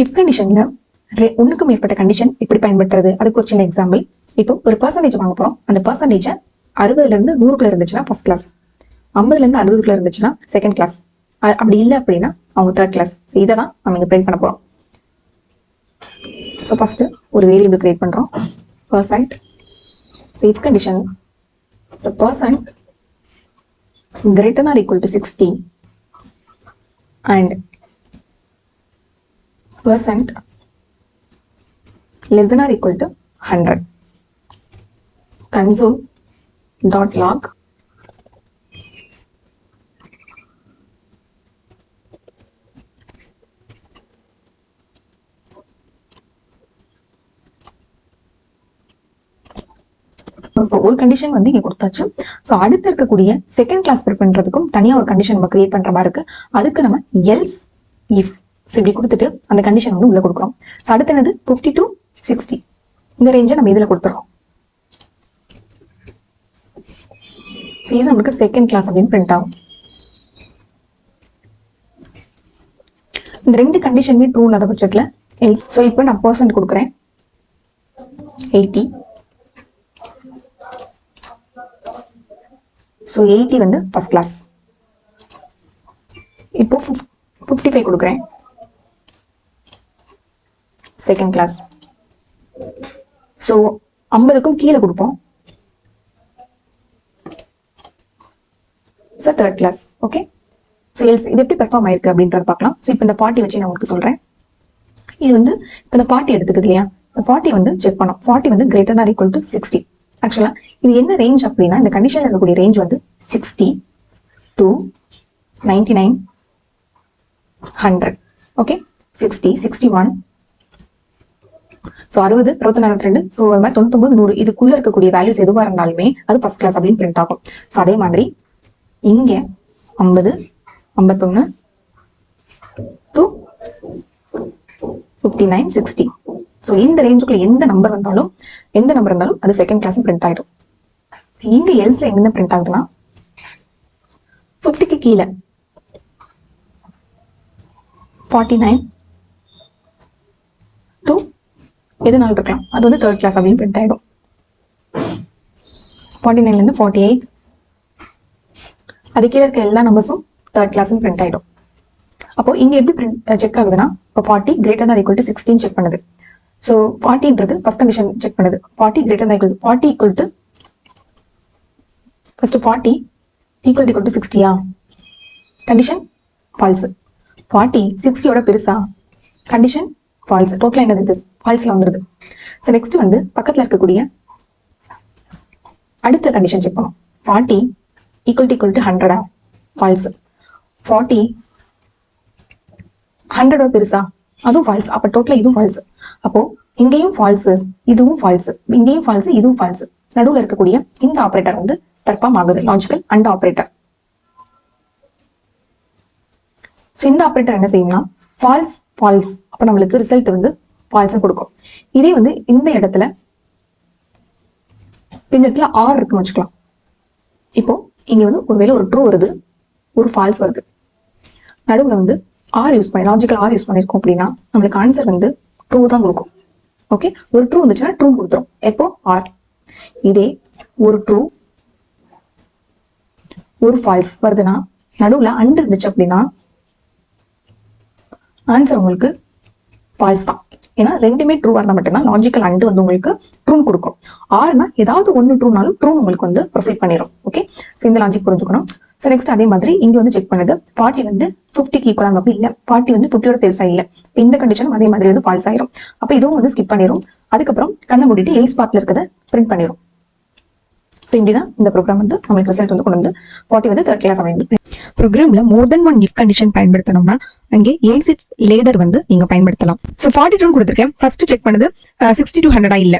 If கண்டிஷன்ல ஒண்ணுக்கு மேற்பட்ட கண்டிஷன் எப்படி பயன்படுத்துறது, அதுக்கு ஒரு சின்ன எக்ஸாம்பிள். இப்போ ஒரு பர்சன்டேஜ் வாங்க போறோம். அந்த பர்சன்டேஜ் 60ல இருந்து 100க்குள்ள இருந்துச்சுன்னா ஃபர்ஸ்ட் கிளாஸ், 50ல இருந்து 60க்குள்ள இருந்துச்சுன்னா செகண்ட் கிளாஸ், அப்படி இல்லை அப்படின்னா அவங்க தேர்ட் கிளாஸ். இதை தான் நம்ம இங்க பிரிண்ட் பண்ண போறோம். ஸோ ஃபர்ஸ்ட் ஒரு வேரியபிள் கிரியேட் பண்றோம், percent. If condition percent greater than or equal to 60 and percent less than or equal to 100. console.log ஒரு கண்டிஷன் வந்து இங்க கொடுத்தாச்சு. சோ அடுத்து இருக்கக்கூடிய செகண்ட் கிளாஸ் பிரிண்ட் பண்றதுக்கும் தனியா ஒரு கண்டிஷன் நம்ம கிரியேட் பண்ற மாதிரி இருக்கு. அதுக்கு நம்ம எல்ஸ் இஃப் இப்படி கொடுத்துட்டு அந்த கண்டிஷன் வந்து உள்ள கொடுக்குறோம். சோ அடுத்து என்னது 50 to 60 இந்த ரேஞ்சை நம்ம இதுல கொடுத்துறோம். சோ இது நமக்கு செகண்ட் கிளாஸ் அப்படின்னு பிரிண்ட் ஆகும். இந்த ரெண்டு கண்டிஷனுமே ட்ரூ இல்லாத பட்சத்துல எல்ஸ். சோ இப்போ நான் % கொடுக்குறேன் 80. ஸோ 80 வந்து ஃபர்ஸ்ட் கிளாஸ். இப்போ 55 கொடுக்குறேன் செகண்ட் கிளாஸ். ஸோ 50க்கும் கீழே கொடுப்போம். So third class. Okay, sales இது எப்படி பெர்ஃபார்ம் ஆயிருக்கு அப்படின்றத பார்க்கலாம். ஸோ இப்போ இந்த 40 வச்சு நான் உங்களுக்கு சொல்றேன். இது வந்து இப்போ இந்த 40 எடுத்துக்குது இல்லையா, இந்த 40 வந்து செக் பண்ணோம். 40 வந்து கிரேட்டர் than equal to 60. ஆக்சுவலா இது என்ன ரேஞ்ச் அப்படின்னா, இந்த கண்டிஷன்ல இருக்கக்கூடிய ரேஞ்ச் வந்து 60 to 99 100. ஓகே, 60 61. ஸோ 60 61 62. ஸோ அது மாதிரி 99 100 இதுக்குள்ள இருக்கக்கூடிய வேல்யூஸ் எதுவாக இருந்தாலுமே அது ஃபர்ஸ்ட் கிளாஸ் அப்படின்னு பிரிண்ட் ஆகும். ஸோ அதே மாதிரி இங்க 50 51 to 59 60. ஸோ இந்த ரேஞ்சுக்குள்ள எந்த நம்பர் இருந்தாலும் அது செகண்ட் கிளாஸ் பிரிண்ட் ஆயிடும். இங்க எல்ஸ்ல எங்க பிரிண்ட் ஆகுதுன்னா 50க்கு கீழே 49 to எதுனாலும் இருக்கலாம், அது வந்து தேர்ட் கிளாஸ் அப்படின்னு பிரிண்ட் ஆயிடும். 49ல இருந்து 48 அது கீழே இருக்க எல்லா நம்பர்ஸும் தேர்ட் கிளாஸ் பிரிண்ட் ஆயிடும். அப்போ இங்க எப்படி செக் ஆகுதுன்னா, இப்போ 40 greater than equal to 16 check பண்ணுது. ஸோ 40ன்றது ஃபர்ஸ்ட் கண்டிஷன் செக் பண்ணுது. 40 greater than equal to 40 equal to first 40 equal to 60யா, கண்டிஷன் ஃபால்ஸ். 40 60யோட பெருசா, கண்டிஷன் ஃபால்ஸ். டோட்டலா என்னது இது ஃபால்ஸ்ல வந்துருது. ஸோ நெக்ஸ்ட் வந்து பக்கத்துல இருக்கக்கூடிய அடுத்த கண்டிஷன் செக் பண்ணும். 40 equal to 100 ஃபால்ஸ். 40 100 பெருசா, அதுவும் ஃபால்ஸ். அப்ப டோட்டலா இதுவும் ஃபால்ஸ். அப்போ இங்கேயும் ஃபால்ஸ், இதுவும் ஃபால்ஸ், இங்கேயும் ஃபால்ஸ், இதுவும் ஃபால்ஸ். நடுவுல இருக்கக்கூடிய இந்த ஆபரேட்டர் வந்து பெர்ஃபார்ம் ஆகுது, லாஜிக்கல் அண்ட் ஆபரேட்டர். சோ இந்த ஆபரேட்டர் என்ன செய்யும்னா ஃபால்ஸ் ஃபால்ஸ், அப்ப நம்மளுக்கு ரிசல்ட் வந்து ஃபால்ஸ் கொடுக்கும். இதே வந்து இந்த இடத்துல ஆர் இருக்குன்னு வச்சுக்கலாம். இப்போ இங்க வந்து ஒருவேளை ஒரு ட்ரூ வருது, ஒரு ஃபால்ஸ் வருது, நடுவுல வந்து ஆர் யூஸ் பண்ணி லாஜிக்கல் ஆர் யூஸ் பண்ணிருக்கோம் அப்படின்னா நம்மளுக்கு ஆன்சர் வந்து ட்ரூ தான் கொடுக்கும். ஓகே, ஒரு ட்ரூ வந்துச்சுன்னா ட்ரூ கொடுத்துரும். எப்போ ஆர். இதே ஒரு ட்ரூ ஒரு ஃபால்ஸ் வருதுன்னா நடுவுல அண்ட் இருந்துச்சு அப்படின்னா ஆன்சர் உங்களுக்கு ஃபால்ஸ் தான். ஏன்னா ரெண்டுமே ட்ரூவா இருந்தா மட்டும்தான் லாஜிக்கல் அண்ட் வந்து உங்களுக்கு ட்ரூ கொடுக்கும். ஆர்னா ஏதாவது ஒன்னு ட்ரூனாலும் ட்ரூ உங்களுக்கு வந்து ப்ரொசீட் பண்ணிடும். ஓகே, இந்த லாஜிக் புரிஞ்சுக்கணும். ஸோ நெக்ஸ்ட் அதே மாதிரி இங்க வந்து செக் பண்ணுது. 40 வந்து 50க்கு ஈக்குவலா அப்படி இல்ல, 40 வந்து 50யோட பெருசா இல்ல. இந்த கண்டிஷனும் அதே மாதிரி வந்து ஃபால்ஸ் ஆயிரும். அப்ப இதுவும் வந்து ஸ்கிப் பண்ணிரும். அதுக்கப்புறம் கண்ணை மூடிட்டு எல்ஸ் பார்ட்ல இருக்கிறத பிரிண்ட் பண்ணிரும். ஸோ இப்படிதான் இந்த ப்ரோக்ராம் வந்து நம்மளுக்கு ரிசல்ட் வந்து கொண்டு வந்து 40 வந்து தேர்ட் கிளாஸ் அப்படின்னு. ப்ரோக்ராம்ல மோர் தென் ஒன் இஃப் கண்டிஷன் பயன்படுத்தணும்னா அங்கே எல்ஸ் இஃப் லேடர் வந்து நீங்க பயன்படுத்தலாம். ஸோ 42 கொடுத்துருக்கேன். ஃபர்ஸ்ட் செக் பண்ணுது 60 to 100 இல்ல,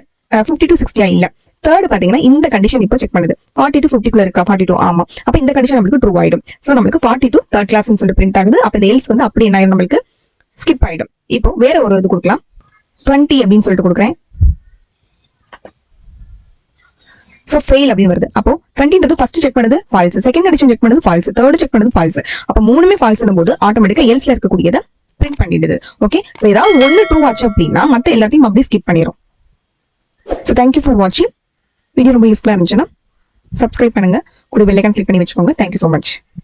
50 to 60 இல்ல. தேர்ட் பாத்தீங்கன்னா இந்த கண்டிஷன் இப்போ செக் பண்ணுது. 40 to 50 இருக்கா, 42 ஆமா. அப்ப இந்த கண்டிஷன் நம்மளுக்கு ட்ரூ ஆயிடும். சோ நம்மளுக்கு 40 to தேர்ட் கிளாஸ் சொல்லி பிரிண்ட் ஆகுது. அப்ப இந்த எல்ஸ் வந்து அப்படி என்ன நம்மளுக்கு ஸ்கிப் ஆயிடும். இப்போ வேற ஒரு இது கொடுக்கலாம். 20 அப்படின்னு சொல்லிட்டு கொடுக்குறேன். சோ ஃபெயில் அப்படின்னு வருது. அப்போ 20ன்றது ஃபர்ஸ்ட் செக் பண்ணது ஃபால்ஸ், செகண்ட் கண்டிஷன் செக் பண்ணது ஃபால்ஸ், தேர்ட் செக் பண்ணது ஃபால்ஸ். அப்ப மூணுமே ஃபால்ஸ் போது ஆட்டோமேட்டிக்கா எல்ஸ்ல இருக்கக்கூடியதை பிரிண்ட் பண்ணி பண்ணிடுது. ஓகே, ஸோ ஏதாவது ஒன்று ட்ரூ ஆச்சு அப்படின்னா மற்ற எல்லாத்தையும் அப்படியே ஸ்கிப் பண்ணிடும். ஸோ தேங்க்யூ ஃபார் வாட்சிங். வீடியோ ரொம்ப யூஸ்ஃபுல்லாக இருந்துச்சுன்னா சப்ஸ்கிரைப் பண்ணுங்க, கூட பெல் ஐகான் கிளிக் பண்ணி வச்சுக்கோங்க. Thank you so much.